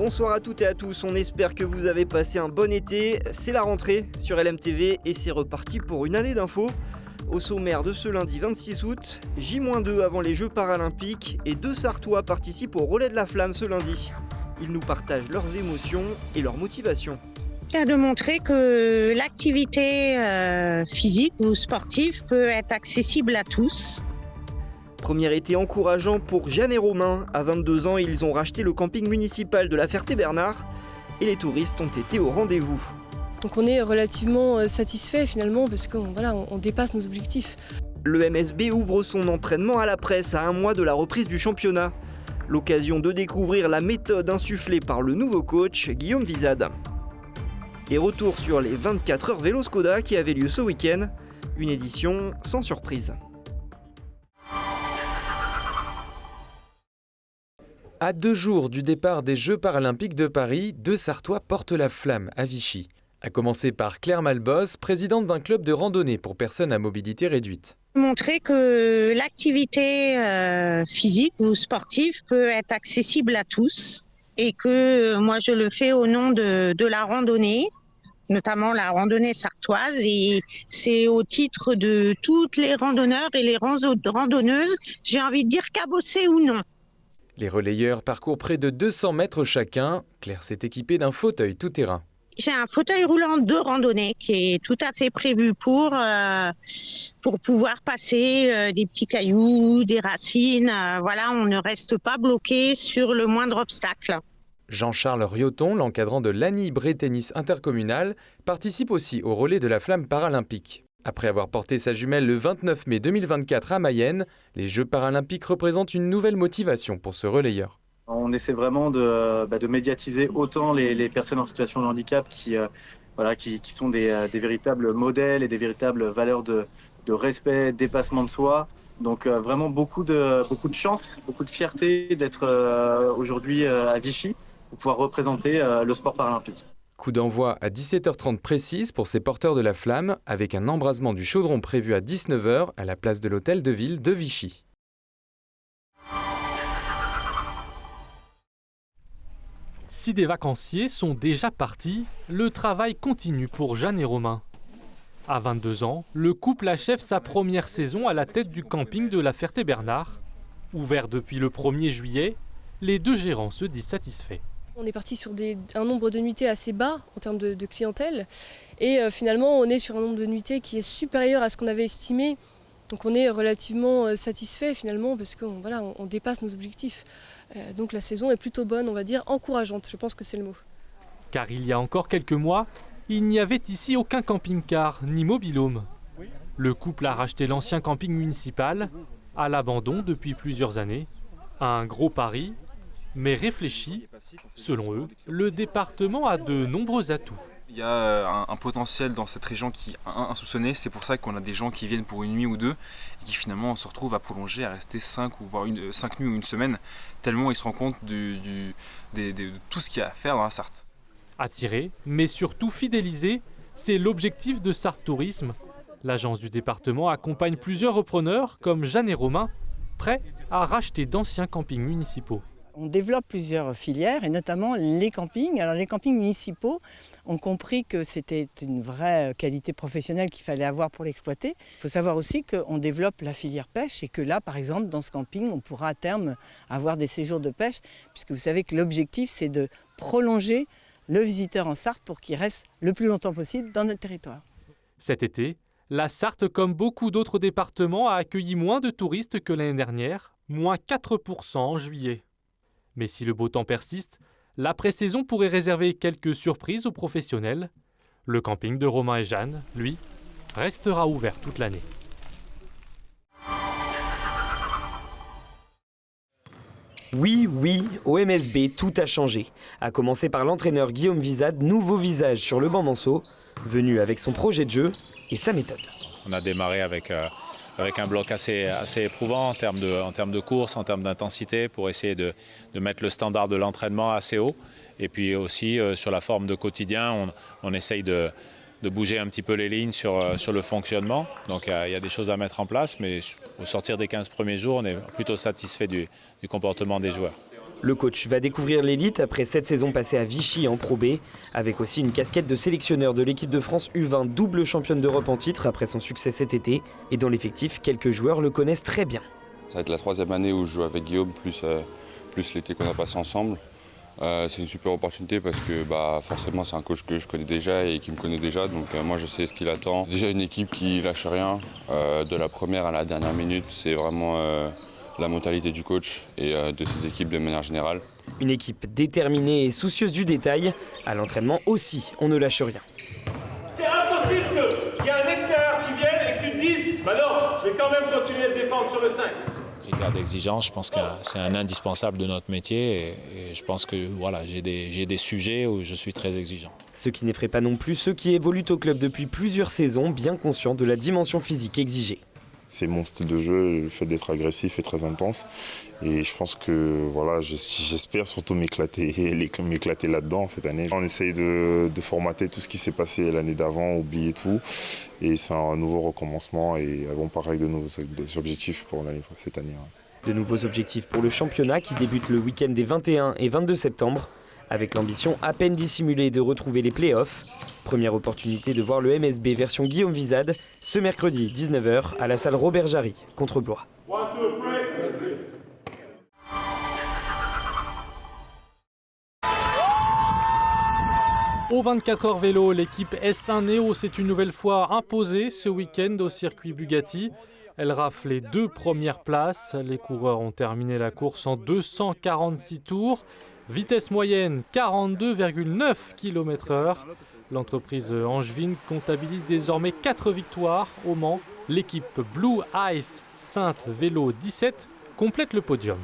Bonsoir à toutes et à tous, on espère que vous avez passé un bon été. C'est la rentrée sur LMTV et c'est reparti pour une année d'infos. Au sommaire de ce lundi 26 août, J-2 avant les Jeux Paralympiques et 2 Sartois participent au relais de la flamme ce lundi. Ils nous partagent leurs émotions et leurs motivations. De montrer que l'activité physique ou sportive peut être accessible à tous. Premier été encourageant pour Jeanne et Romain. À 22 ans, ils ont racheté le camping municipal de la Ferté-Bernard et les touristes ont été au rendez-vous. Donc on est relativement satisfait finalement parce qu'on dépasse nos objectifs. Le MSB ouvre son entraînement à la presse à un mois de la reprise du championnat. L'occasion de découvrir la méthode insufflée par le nouveau coach Guillaume Vizade. Et retour sur les 24 heures vélo Skoda qui avaient lieu ce week-end. Une édition sans surprise. À 2 jours du départ des Jeux Paralympiques de Paris, 2 Sartois portent la flamme à Vichy. À commencer par Claire Malbos, présidente d'un club de randonnée pour personnes à mobilité réduite. Montrer que l'activité physique ou sportive peut être accessible à tous et que moi je le fais au nom de la randonnée, notamment la randonnée sartoise, et c'est au titre de toutes les randonneurs et les randonneuses, j'ai envie de dire cabossés ou non. Les relayeurs parcourent près de 200 mètres chacun. Claire s'est équipée d'un fauteuil tout-terrain. J'ai un fauteuil roulant de randonnée qui est tout à fait prévu pour pouvoir passer des petits cailloux, des racines. On ne reste pas bloqué sur le moindre obstacle. Jean-Charles Rioton, l'encadrant de l'Annie Bré Tennis Intercommunal, participe aussi au relais de la flamme paralympique. Après avoir porté sa jumelle le 29 mai 2024 à Mayenne, les Jeux Paralympiques représentent une nouvelle motivation pour ce relayeur. On essaie vraiment de médiatiser autant les personnes en situation de handicap qui sont des véritables modèles et des véritables valeurs de respect, de dépassement de soi. Donc vraiment beaucoup de chance, beaucoup de fierté d'être aujourd'hui à Vichy pour pouvoir représenter le sport paralympique. Coup d'envoi à 17h30 précise pour ces porteurs de la flamme, avec un embrasement du chaudron prévu à 19h à la place de l'hôtel de ville de Vichy. Si des vacanciers sont déjà partis, le travail continue pour Jeanne et Romain. À 22 ans, le couple achève sa première saison à la tête du camping de la Ferté-Bernard. Ouvert depuis le 1er juillet, les 2 gérants se disent satisfaits. On est parti sur un nombre de nuitées assez bas en termes de clientèle et finalement on est sur un nombre de nuitées qui est supérieur à ce qu'on avait estimé. Donc on est relativement satisfait finalement parce qu'on dépasse nos objectifs. Donc la saison est plutôt bonne, on va dire encourageante, je pense que c'est le mot. Car il y a encore quelques mois, il n'y avait ici aucun camping-car ni mobil-home. Le couple a racheté l'ancien camping municipal, à l'abandon depuis plusieurs années. Un gros pari, mais réfléchi. Selon eux, le département a de nombreux atouts. Il y a un potentiel dans cette région qui est insoupçonné, c'est pour ça qu'on a des gens qui viennent pour une nuit ou deux et qui finalement se retrouvent à prolonger, à rester 5 nuits ou une semaine, tellement ils se rendent compte de tout ce qu'il y a à faire dans la Sarthe. Attirer, mais surtout fidéliser, c'est l'objectif de Sarthe Tourisme. L'agence du département accompagne plusieurs repreneurs comme Jeanne et Romain, prêts à racheter d'anciens campings municipaux. On développe plusieurs filières et notamment les campings. Alors les campings municipaux ont compris que c'était une vraie qualité professionnelle qu'il fallait avoir pour l'exploiter. Il faut savoir aussi qu'on développe la filière pêche et que là, par exemple, dans ce camping, on pourra à terme avoir des séjours de pêche puisque vous savez que l'objectif, c'est de prolonger le visiteur en Sarthe pour qu'il reste le plus longtemps possible dans notre territoire. Cet été, la Sarthe, comme beaucoup d'autres départements, a accueilli moins de touristes que l'année dernière, moins 4% en juillet. Mais si le beau temps persiste, l'après-saison pourrait réserver quelques surprises aux professionnels. Le camping de Romain et Jeanne, lui, restera ouvert toute l'année. Oui, au MSB, tout a changé. À commencer par l'entraîneur Guillaume Vizade, nouveau visage sur le banc Manceau, venu avec son projet de jeu et sa méthode. On a démarré avec un bloc assez éprouvant en termes de course, en termes d'intensité, pour essayer de mettre le standard de l'entraînement assez haut. Et puis aussi sur la forme de quotidien, on essaye de bouger un petit peu les lignes sur le fonctionnement. Donc il y a des choses à mettre en place, mais au sortir des 15 premiers jours, on est plutôt satisfait du comportement des joueurs. Le coach va découvrir l'élite après 7 saisons passées à Vichy en Pro B, avec aussi une casquette de sélectionneur de l'équipe de France U20, double championne d'Europe en titre après son succès cet été. Et dans l'effectif, quelques joueurs le connaissent très bien. Ça va être la 3e année où je joue avec Guillaume, plus l'été qu'on a passé ensemble. C'est une super opportunité parce que forcément c'est un coach que je connais déjà et qui me connaît déjà, donc moi je sais ce qu'il attend. Déjà une équipe qui lâche rien, de la première à la dernière minute, c'est vraiment la mentalité du coach et de ses équipes de manière générale. Une équipe déterminée et soucieuse du détail. À l'entraînement aussi, on ne lâche rien. C'est impossible qu'il y ait un extérieur qui vienne et que tu te dises « non, je vais quand même continuer de défendre sur le 5 ». Critère d'exigence, je pense que c'est un indispensable de notre métier et je pense que voilà, j'ai des sujets où je suis très exigeant. Ce qui n'effraie pas non plus ceux qui évoluent au club depuis plusieurs saisons, bien conscients de la dimension physique exigée. C'est mon style de jeu, le fait d'être agressif et très intense. Et je pense que voilà, j'espère surtout m'éclater là-dedans cette année. On essaye de formater tout ce qui s'est passé l'année d'avant, oublier tout. Et c'est un nouveau recommencement et avons pareil de nouveaux objectifs pour cette année. De nouveaux objectifs pour le championnat qui débute le week-end des 21 et 22 septembre. Avec l'ambition à peine dissimulée de retrouver les playoffs. Première opportunité de voir le MSB version Guillaume Vizade ce mercredi 19h à la salle Robert Jarry contre Blois. Au 24h vélo, l'équipe S1 Neo s'est une nouvelle fois imposée ce week-end au circuit Bugatti. Elle rafle les 2 premières places. Les coureurs ont terminé la course en 246 tours. Vitesse moyenne 42,9 km/h. L'entreprise angevine comptabilise désormais 4 victoires au Mans. L'équipe Blue Ice Sainte Vélo 17 complète le podium.